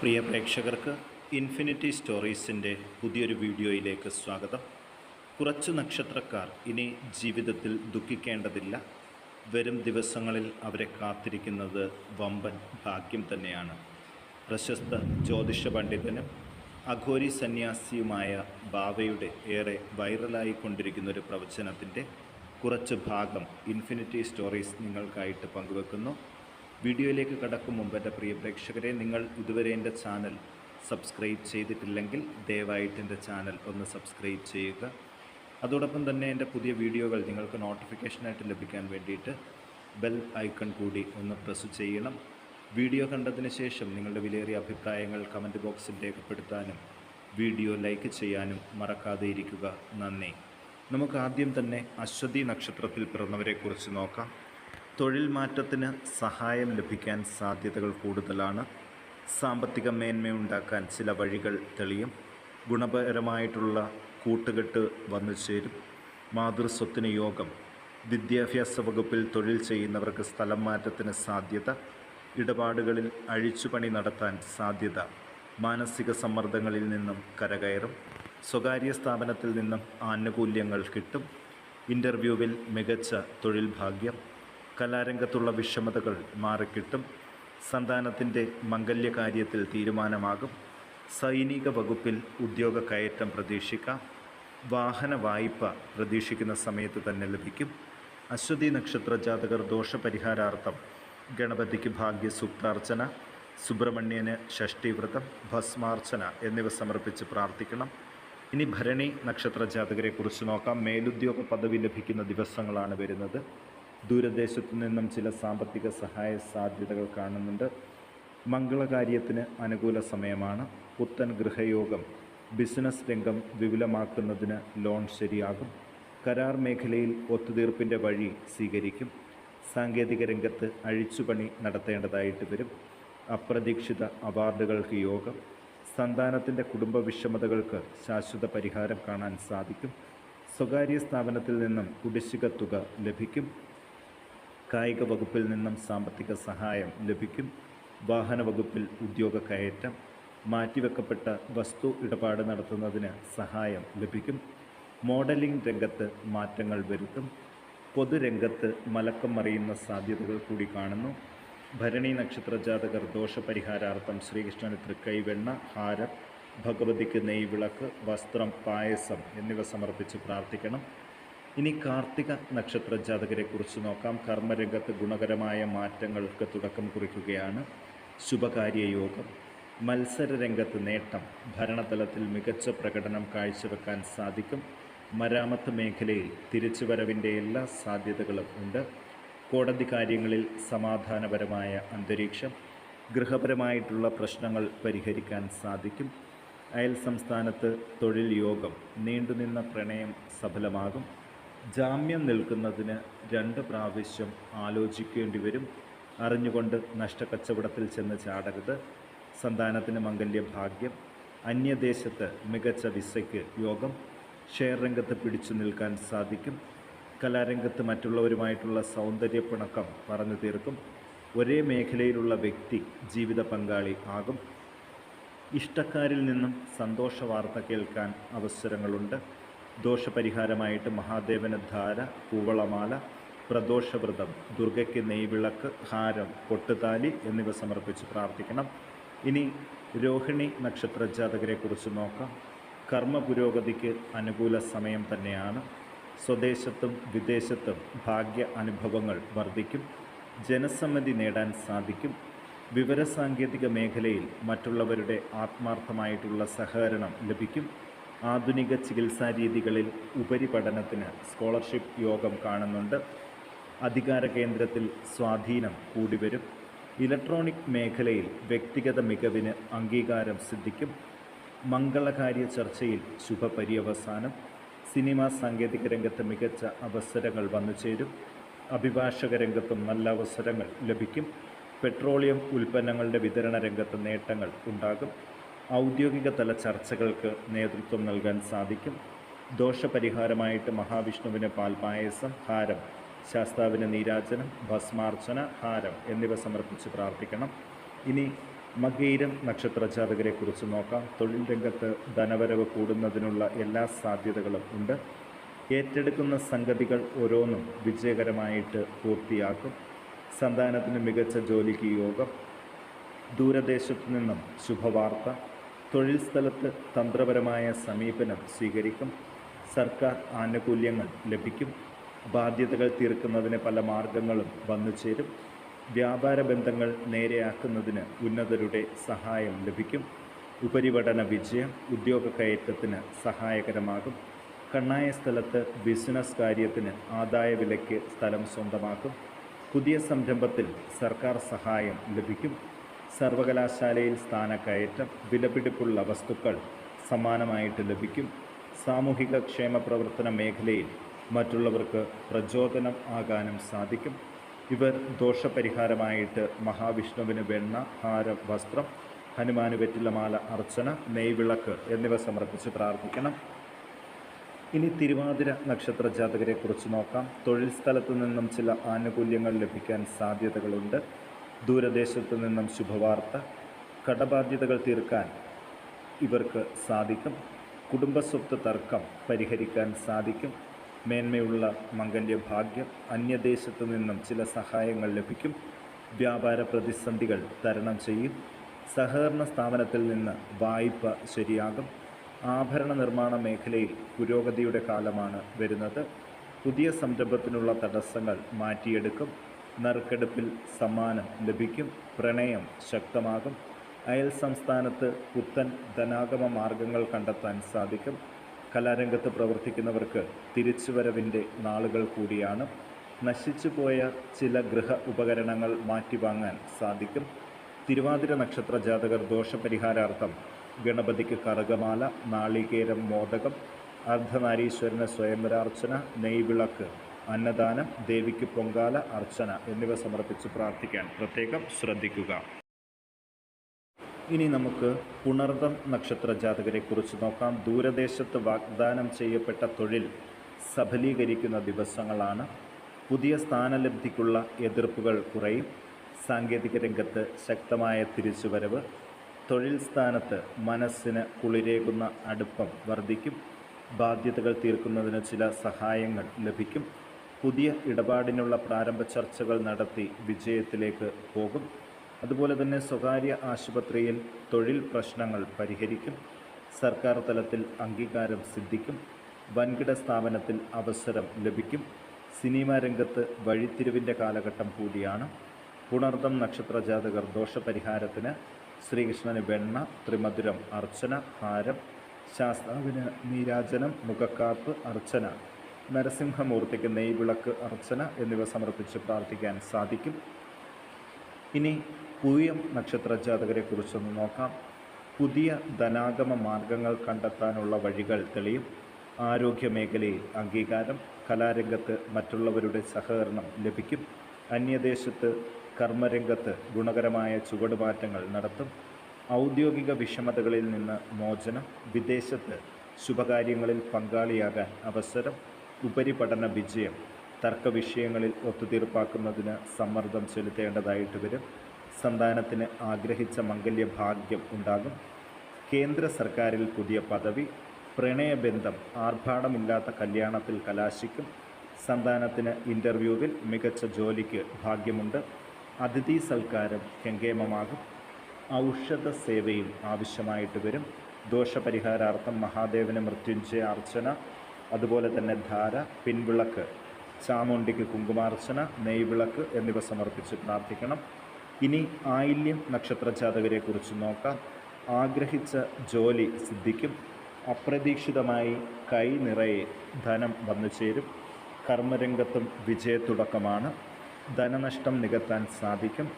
പ്രിയ പ്രേക്ഷകർക്ക് ഇൻഫിനിറ്റി സ്റ്റോറീസിൻ്റെ പുതിയൊരു വീഡിയോയിലേക്ക് സ്വാഗതം. കുറച്ചു നക്ഷത്രക്കാർ ഇനി ജീവിതത്തിൽ ദുഃഖിക്കേണ്ടതില്ല. വരും ദിവസങ്ങളിൽ അവരെ കാത്തിരിക്കുന്നത് വമ്പൻ ഭാഗ്യം തന്നെയാണ്. പ്രശസ്ത ജ്യോതിഷ പണ്ഡിതനും അഘോരി സന്യാസിയുമായ ബാവയുടെ ഏറെ വൈറലായിക്കൊണ്ടിരിക്കുന്നൊരു പ്രവചനത്തിൻ്റെ കുറച്ച് ഭാഗം ഇൻഫിനിറ്റി സ്റ്റോറീസ് നിങ്ങൾക്കായിട്ട് പങ്കുവെക്കുന്നു. വീഡിയോയിലേക്ക് കടക്കും മുമ്പ് എൻ്റെ പ്രിയ പ്രേക്ഷകരെ, നിങ്ങൾ ഇതുവരെ എൻ്റെ ചാനൽ സബ്സ്ക്രൈബ് ചെയ്തിട്ടില്ലെങ്കിൽ ദയവായിട്ട് എൻ്റെ ചാനൽ ഒന്ന് സബ്സ്ക്രൈബ് ചെയ്യുക. അതോടൊപ്പം തന്നെ എൻ്റെ പുതിയ വീഡിയോകൾ നിങ്ങൾക്ക് നോട്ടിഫിക്കേഷനായിട്ട് ലഭിക്കാൻ വേണ്ടിയിട്ട് ബെൽ ഐക്കൺ കൂടി ഒന്ന് പ്രസ് ചെയ്യണം. വീഡിയോ കണ്ടതിന് ശേഷം നിങ്ങളുടെ വിലയേറിയ അഭിപ്രായങ്ങൾ കമൻറ്റ് ബോക്സിൽ രേഖപ്പെടുത്താനും വീഡിയോ ലൈക്ക് ചെയ്യാനും മറക്കാതെ ഇരിക്കുക. നന്ദി. നമുക്ക് ആദ്യം തന്നെ അശ്വതി നക്ഷത്രത്തിൽ പിറന്നവരെക്കുറിച്ച് നോക്കാം. തൊഴിൽ മാറ്റത്തിന് സഹായം ലഭിക്കാൻ സാധ്യതകൾ കൂടുതലാണ്. സാമ്പത്തിക മേന്മയുണ്ടാക്കാൻ ചില വഴികൾ തെളിയും. ഗുണപരമായിട്ടുള്ള കൂട്ടുകെട്ട് വന്നു ചേരും. മാതൃസ്വത്തിന് യോഗം. വിദ്യാഭ്യാസ വകുപ്പിൽ തൊഴിൽ ചെയ്യുന്നവർക്ക് സ്ഥലം മാറ്റത്തിന് സാധ്യത. ഇടപാടുകളിൽ അഴിച്ചുപണി നടത്താൻ സാധ്യത. മാനസിക സമ്മർദ്ദങ്ങളിൽ നിന്നും കരകയറും. സ്വകാര്യ സ്ഥാപനത്തിൽ നിന്നും ആനുകൂല്യങ്ങൾ കിട്ടും. ഇൻ്റർവ്യൂവിൽ മികച്ച തൊഴിൽ ഭാഗ്യം. കലാരംഗത്തുള്ള വിഷമതകൾ മാറിക്കിട്ടും. സന്താനത്തിൻ്റെ മംഗല്യകാര്യത്തിൽ തീരുമാനമാകും. സൈനിക വകുപ്പിൽ ഉദ്യോഗ കയറ്റം പ്രതീക്ഷിക്കാം. വാഹന വായ്പ പ്രതീക്ഷിക്കുന്ന സമയത്ത് തന്നെ ലഭിക്കും. അശ്വതി നക്ഷത്ര ജാതകർ ദോഷപരിഹാരാർത്ഥം ഗണപതിക്ക് ഭാഗ്യസൂക്താർച്ചന, സുബ്രഹ്മണ്യന് ഷഷ്ഠീവ്രതം, ഭസ്മാർച്ചന എന്നിവ സമർപ്പിച്ച് പ്രാർത്ഥിക്കണം. ഇനി ഭരണി നക്ഷത്ര ജാതകരെക്കുറിച്ച് നോക്കാം. മേലുദ്യോഗ പദവി ലഭിക്കുന്ന ദിവസങ്ങളാണ് വരുന്നത്. ദൂരദേശത്തു നിന്നും ചില സാമ്പത്തിക സഹായ സാധ്യതകൾ കാണുന്നുണ്ട്. മംഗളകാര്യത്തിന് അനുകൂല സമയമാണ്. പുത്തൻ ഗൃഹയോഗം. ബിസിനസ് രംഗം വിപുലമാക്കുന്നതിന് ലോൺ ശരിയാകും. കരാർ മേഖലയിൽ ഒത്തുതീർപ്പിൻ്റെ വഴി സ്വീകരിക്കും. സാങ്കേതിക രംഗത്ത് അഴിച്ചുപണി നടത്തേണ്ടതായിട്ട് വരും. അപ്രതീക്ഷിത അവാർഡുകൾക്ക് യോഗം. സന്താനത്തിൻ്റെ കുടുംബ വിഷമതകൾക്ക് ശാശ്വത പരിഹാരം കാണാൻ സാധിക്കും. സ്വകാര്യ സ്ഥാപനത്തിൽ നിന്നും കുടിശ്ശിക തുക ലഭിക്കും. കായിക വകുപ്പിൽ നിന്നും സാമ്പത്തിക സഹായം ലഭിക്കും. വാഹന വകുപ്പിൽ ഉദ്യോഗ കയറ്റം. മാറ്റിവെക്കപ്പെട്ട വസ്തു ഇടപാട് നടത്തുന്നതിന് സഹായം ലഭിക്കും. മോഡലിംഗ് രംഗത്ത് മാറ്റങ്ങൾ വരുത്തും. പൊതുരംഗത്ത് മലക്കം മറിയുന്ന സാധ്യതകൾ കൂടി കാണുന്നു. ഭരണി നക്ഷത്ര ജാതകർ ദോഷപരിഹാരാർത്ഥം ശ്രീകൃഷ്ണന് തൃക്കൈവെണ്ണ, ഹാരം, ഭഗവതിക്ക് നെയ്വിളക്ക്, വസ്ത്രം, പായസം എന്നിവ സമർപ്പിച്ച് പ്രാർത്ഥിക്കണം. ഇനി കാർത്തിക നക്ഷത്ര ജാതകരെക്കുറിച്ച് നോക്കാം. കർമ്മരംഗത്ത് ഗുണകരമായ മാറ്റങ്ങൾക്ക് തുടക്കം കുറിക്കുകയാണ്. ശുഭകാര്യയോഗം. മത്സരരംഗത്ത് നേട്ടം. ഭരണതലത്തിൽ മികച്ച പ്രകടനം കാഴ്ചവെക്കാൻ സാധിക്കും. മരാമത്ത് മേഖലയിൽ തിരിച്ചുവരവിൻ്റെ എല്ലാ സാധ്യതകളും ഉണ്ട്. കോടതി കാര്യങ്ങളിൽ സമാധാനപരമായ അന്തരീക്ഷം. ഗൃഹപരമായിട്ടുള്ള പ്രശ്നങ്ങൾ പരിഹരിക്കാൻ സാധിക്കും. അയൽ സംസ്ഥാനത്ത് തൊഴിൽ യോഗം. നീണ്ടുനിന്ന പ്രണയം സഫലമാകും. ജാമ്യം നിൽക്കുന്നതിന് 2 പ്രാവശ്യം ആലോചിക്കേണ്ടി വരും. അറിഞ്ഞുകൊണ്ട് നഷ്ടക്കച്ചവടത്തിൽ ചെന്ന് ചാടരുത്. സന്താനത്തിന് മംഗല്യഭാഗ്യം. അന്യദേശത്ത് മികച്ച വിസയ്ക്ക് യോഗം. ഷെയർ രംഗത്ത് പിടിച്ചു നിൽക്കാൻ സാധിക്കും. കലാരംഗത്ത് മറ്റുള്ളവരുമായിട്ടുള്ള സൗന്ദര്യപ്പിണക്കം പറഞ്ഞു തീർക്കും. ഒരേ മേഖലയിലുള്ള വ്യക്തി ജീവിത പങ്കാളി ആകും. ഇഷ്ടക്കാരിൽ നിന്നും സന്തോഷ വാർത്ത കേൾക്കാൻ അവസരങ്ങളുണ്ട്. ദോഷപരിഹാരമായിട്ട് മഹാദേവന് ധാര, കൂവളമാല, പ്രദോഷവ്രതം, ദുർഗയ്ക്ക് നെയ്വിളക്ക്, ഹാരം, പൊട്ടുതാലി എന്നിവ സമർപ്പിച്ച് പ്രാർത്ഥിക്കണം. ഇനി രോഹിണി നക്ഷത്ര ജാതകരെക്കുറിച്ച് നോക്കാം. കർമ്മ പുരോഗതിക്ക് അനുകൂല സമയം തന്നെയാണ്. സ്വദേശത്തും വിദേശത്തും ഭാഗ്യ അനുഭവങ്ങൾ വർദ്ധിക്കും. ജനസമ്മതി നേടാൻ സാധിക്കും. വിവരസാങ്കേതിക മേഖലയിൽ മറ്റുള്ളവരുടെ ആത്മാർത്ഥമായിട്ടുള്ള സഹകരണം ലഭിക്കും. ആധുനിക ചികിത്സാ രീതികളിൽ ഉപരിപഠനത്തിന് സ്കോളർഷിപ്പ് യോഗം കാണുന്നുണ്ട്. അധികാര കേന്ദ്രത്തിൽ സ്വാധീനം കൂടിവരും. ഇലക്ട്രോണിക് മേഖലയിൽ വ്യക്തിഗത മികവിന് അംഗീകാരം സിദ്ധിക്കും. മംഗളകാര്യ ചർച്ചയിൽ ശുഭപര്യവസാനം. സിനിമാ സാങ്കേതിക രംഗത്ത് മികച്ച അവസരങ്ങൾ വന്നുചേരും. അഭിഭാഷക രംഗത്തും നല്ല അവസരങ്ങൾ ലഭിക്കും. പെട്രോളിയം ഉൽപ്പന്നങ്ങളുടെ വിതരണ രംഗത്ത് നേട്ടങ്ങൾ ഉണ്ടാകും. ഔദ്യോഗിക തല ചർച്ചകൾക്ക് നേതൃത്വം നൽകാൻ സാധിക്കും. ദോഷപരിഹാരമായിട്ട് മഹാവിഷ്ണുവിന് പാൽപായസം, ഹാരം, ശാസ്താവിന് നീരാജനം, ഭസ്മാർച്ചന, ഹാരം എന്നിവ സമർപ്പിച്ച് പ്രാർത്ഥിക്കണം. ഇനി മകയിരം നക്ഷത്ര ജാതകരെക്കുറിച്ച് നോക്കാം. തൊഴിൽ രംഗത്ത് ധനവരവ് കൂടുന്നതിനുള്ള എല്ലാ സാധ്യതകളും ഉണ്ട്. ഏറ്റെടുക്കുന്ന സംഗതികൾ ഓരോന്നും വിജയകരമായിട്ട് പൂർത്തിയാക്കും. സന്താനത്തിന് മികച്ച ജോലിക്ക് യോഗം. ദൂരദേശത്തു നിന്നും ശുഭവാർത്ത. തൊഴിൽ സ്ഥലത്ത് തന്ത്രപരമായ സമീപനം സ്വീകരിക്കും. സർക്കാർ ആനുകൂല്യങ്ങൾ ലഭിക്കും. ബാധ്യതകൾ തീർക്കുന്നതിന് പല മാർഗങ്ങളും വന്നു ചേരും. വ്യാപാര ബന്ധങ്ങൾ നേരെയാക്കുന്നതിന് ഉന്നതരുടെ സഹായം ലഭിക്കും. ഉപരിപഠന വിജയം ഉദ്യോഗ കയറ്റത്തിന് സഹായകരമാകും. കണ്ണായ സ്ഥലത്ത് ബിസിനസ് കാര്യത്തിന് ആദായ വിലയ്ക്ക് സ്ഥലം സ്വന്തമാക്കും. പുതിയ സംരംഭത്തിൽ സർക്കാർ സഹായം ലഭിക്കും. സർവകലാശാലയിൽ സ്ഥാനക്കയറ്റം. വിലപിടിപ്പുള്ള വസ്തുക്കൾ സമ്മാനമായിട്ട് ലഭിക്കും. സാമൂഹിക ക്ഷേമ പ്രവർത്തന മേഖലയിൽ മറ്റുള്ളവർക്ക് പ്രചോദനം ആകാനും സാധിക്കും. ഇവർ ദോഷപരിഹാരമായിട്ട് മഹാവിഷ്ണുവിന് വെണ്ണ, ഹാരം, വസ്ത്രം, ഹനുമാന് വെറ്റിലമാല അർച്ചന, നെയ്വിളക്ക് എന്നിവ സമർപ്പിച്ച് പ്രാർത്ഥിക്കണം. ഇനി തിരുവാതിര നക്ഷത്ര ജാതകരെക്കുറിച്ച് നോക്കാം. തൊഴിൽ സ്ഥലത്തു നിന്നും ചില ആനുകൂല്യങ്ങൾ ലഭിക്കാൻ സാധ്യതകളുണ്ട്. ദൂരദേശത്തു നിന്നും ശുഭവാർത്ത. കടബാധ്യതകൾ തീർക്കാൻ ഇവർക്ക് സാധിക്കും. കുടുംബസ്വത്ത് തർക്കം പരിഹരിക്കാൻ സാധിക്കും. മേന്മയുള്ള മംഗല്യഭാഗ്യം. അന്യദേശത്തു നിന്നും ചില സഹായങ്ങൾ ലഭിക്കും. വ്യാപാര പ്രതിസന്ധികൾ തരണം ചെയ്യും. സഹകരണ സ്ഥാപനത്തിൽ നിന്ന് വായ്പ ശരിയാകും. ആഭരണ നിർമ്മാണ മേഖലയിൽ പുരോഗതിയുടെ കാലമാണ് വരുന്നത്. പുതിയ സംരംഭത്തിനുള്ള തടസ്സങ്ങൾ മാറ്റിയെടുക്കും. നറുക്കെടുപ്പിൽ സമ്മാനം ലഭിക്കും. പ്രണയം ശക്തമാകും. അയൽ സംസ്ഥാനത്ത് പുത്തൻ ധനാഗമ മാർഗങ്ങൾ കണ്ടെത്താൻ സാധിക്കും. കലാരംഗത്ത് പ്രവർത്തിക്കുന്നവർക്ക് തിരിച്ചുവരവിൻ്റെ നാളുകൾ കൂടിയാണ്. നശിച്ചുപോയ ചില ഗൃഹ ഉപകരണങ്ങൾ മാറ്റിവാങ്ങാൻ സാധിക്കും. തിരുവാതിര നക്ഷത്ര ജാതകർ ദോഷപരിഹാരാർത്ഥം ഗണപതിക്ക് കറുകമാല, നാളികേരം, മോദകം, അർദ്ധനാരീശ്വരന് സ്വയംവരാർച്ചന, നെയ്വിളക്ക്, അന്നദാനം, ദേവിക്ക് പൊങ്കാല അർച്ചന എന്നിവ സമർപ്പിച്ച് പ്രാർത്ഥിക്കാൻ പ്രത്യേകം ശ്രദ്ധിക്കുക. ഇനി നമുക്ക് പുണർദം നക്ഷത്ര ജാതകരെക്കുറിച്ച് നോക്കാം. ദൂരദേശത്ത് വാഗ്ദാനം ചെയ്യപ്പെട്ട തൊഴിൽ സഫലീകരിക്കുന്ന ദിവസങ്ങളാണ്. പുതിയ സ്ഥാനലബ്ധിക്കുള്ള എതിർപ്പുകൾ കുറയും. സാങ്കേതിക രംഗത്ത് ശക്തമായ തിരിച്ചുവരവ്. തൊഴിൽ സ്ഥാനത്ത് മനസ്സിന് കുളിരേകുന്ന അടുപ്പം വർദ്ധിക്കും. ബാധ്യതകൾ തീർക്കുന്നതിന് ചില സഹായങ്ങൾ ലഭിക്കും. പുതിയ ഇടപാടിനുള്ള പ്രാരംഭ ചർച്ചകൾ നടത്തി വിജയത്തിലേക്ക് പോകും. അതുപോലെ തന്നെ സ്വകാര്യ ആശുപത്രിയിൽ തൊഴിൽ പ്രശ്നങ്ങൾ പരിഹരിക്കും. സർക്കാർ തലത്തിൽ അംഗീകാരം സിദ്ധിക്കും. വൻകിട സ്ഥാപനത്തിൽ അവസരം ലഭിക്കും. സിനിമാ രംഗത്ത് വഴിത്തിരിവിൻ്റെ കാലഘട്ടം കൂടിയാണ്. പുണർദം നക്ഷത്ര ജാതകർ ദോഷപരിഹാരത്തിന് ശ്രീകൃഷ്ണന് വെണ്ണ, ത്രിമധുരം അർച്ചന, ഹാരം, ശാസ്താവിന് നീരാജനം, മുഖക്കാപ്പ് അർച്ചന, നരസിംഹമൂർത്തിക്ക് നെയ്വിളക്ക് അർച്ചന എന്നിവ സമർപ്പിച്ച് പ്രാർത്ഥിക്കാൻ സാധിക്കും. ഇനി പൂയം നക്ഷത്ര ജാതകരെക്കുറിച്ചൊന്ന് നോക്കാം. പുതിയ ധനാഗമ മാർഗങ്ങൾ കണ്ടെത്താനുള്ള വഴികൾ തെളിയും. ആരോഗ്യമേഖലയിൽ അംഗീകാരം. കലാരംഗത്ത് മറ്റുള്ളവരുടെ സഹകരണം ലഭിക്കും. അന്യദേശത്ത് കർമ്മരംഗത്ത് ഗുണകരമായ ചുവടുമാറ്റങ്ങൾ നടത്തും. ഔദ്യോഗിക വിഷമതകളിൽ നിന്ന് മോചനം. വിദേശത്ത് ശുഭകാര്യങ്ങളിൽ പങ്കാളിയാകാൻ അവസരം. ഉപരിപഠന വിജയം. തർക്കവിഷയങ്ങളിൽ ഒത്തുതീർപ്പാക്കുന്നതിന് സമ്മർദ്ദം ചെലുത്തേണ്ടതായിട്ട് വരും. സന്താനത്തിന് ആഗ്രഹിച്ച മംഗല്യഭാഗ്യം ഉണ്ടാകും. കേന്ദ്ര സർക്കാരിൽ പുതിയ പദവി. പ്രണയബന്ധം ആർഭാടമില്ലാത്ത കല്യാണത്തിൽ കലാശിക്കും. സന്താനത്തിന് ഇൻ്റർവ്യൂവിൽ മികച്ച ജോലിക്ക് ഭാഗ്യമുണ്ട്. അതിഥി സൽക്കാരം കെങ്കേമമാകും. ഔഷധ സേവയും ആവശ്യമായിട്ട് വരും. ദോഷപരിഹാരാർത്ഥം മഹാദേവന് മൃത്യുഞ്ജയ അർച്ചന, അതുപോലെ തന്നെ ധാര, പിൻവിളക്ക്, ചാമുണ്ടിക്ക് കുങ്കുമാർച്ചന, നെയ്വിളക്ക് എന്നിവ സമർപ്പിച്ച് പ്രാർത്ഥിക്കണം. ഇനി ആയില്യം നക്ഷത്ര ജാതകരെക്കുറിച്ച് നോക്കാം. ആഗ്രഹിച്ച ജോലി സിദ്ധിക്കും. അപ്രതീക്ഷിതമായി കൈ നിറയെ ധനം വന്നു ചേരും. കർമ്മരംഗത്തും വിജയത്തുടക്കമാണ്. ധനനഷ്ടം നികത്താൻ സാധിക്കും.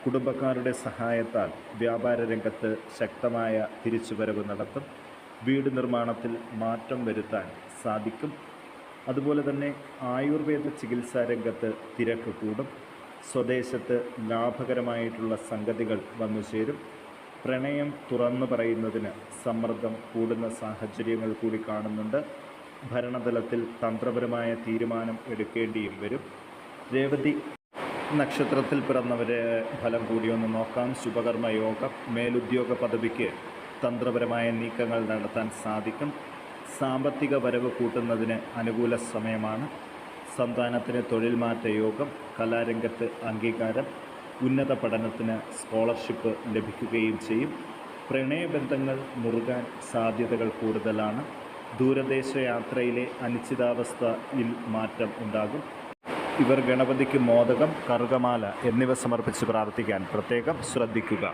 കുടുംബക്കാരുടെ സഹായത്താൽ വ്യാപാര രംഗത്ത് ശക്തമായ തിരിച്ചുവരവ് നടത്തും. വീട് നിർമ്മാണത്തിൽ മാറ്റം വരുത്താൻ സാധിക്കും. അതുപോലെ തന്നെ ആയുർവേദ ചികിത്സാ രംഗത്ത് തിരക്ക് കൂടും. സ്വദേശത്ത് ലാഭകരമായിട്ടുള്ള സംഗതികൾ വന്നു ചേരും. പ്രണയം തുറന്നു പറയുന്നതിന് സമ്മർദ്ദം കൂടുന്ന സാഹചര്യങ്ങൾ കൂടി കാണുന്നുണ്ട്. ഭരണതലത്തിൽ തന്ത്രപരമായ തീരുമാനം എടുക്കേണ്ടിയും വരും. രേവതി നക്ഷത്രത്തിൽ പിറന്നവരെ ഫലം കൂടിയൊന്ന് നോക്കാം. ശുഭകർമ്മ യോഗം. മേലുദ്യോഗ പദവിക്ക് തന്ത്രപരമായ നീക്കങ്ങൾ നടത്താൻ സാധിക്കും. സാമ്പത്തിക വരവ് കൂട്ടുന്നതിന് അനുകൂല സമയമാണ്. സന്താനത്തിന് തൊഴിൽ മാറ്റ യോഗം. കലാരംഗത്ത് അംഗീകാരം. ഉന്നത പഠനത്തിന് സ്കോളർഷിപ്പ് ലഭിക്കുകയും ചെയ്യും. പ്രണയബന്ധങ്ങൾ മുറുകാൻ സാധ്യതകൾ കൂടുതലാണ്. ദൂരദേശ യാത്രയിലെ അനിശ്ചിതാവസ്ഥയിൽ മാറ്റം ഉണ്ടാകും. ഇവർ ഗണപതിക്ക് മോദകം, കറുകമാല എന്നിവ സമർപ്പിച്ച് പ്രാർത്ഥിക്കാൻ പ്രത്യേകം ശ്രദ്ധിക്കുക.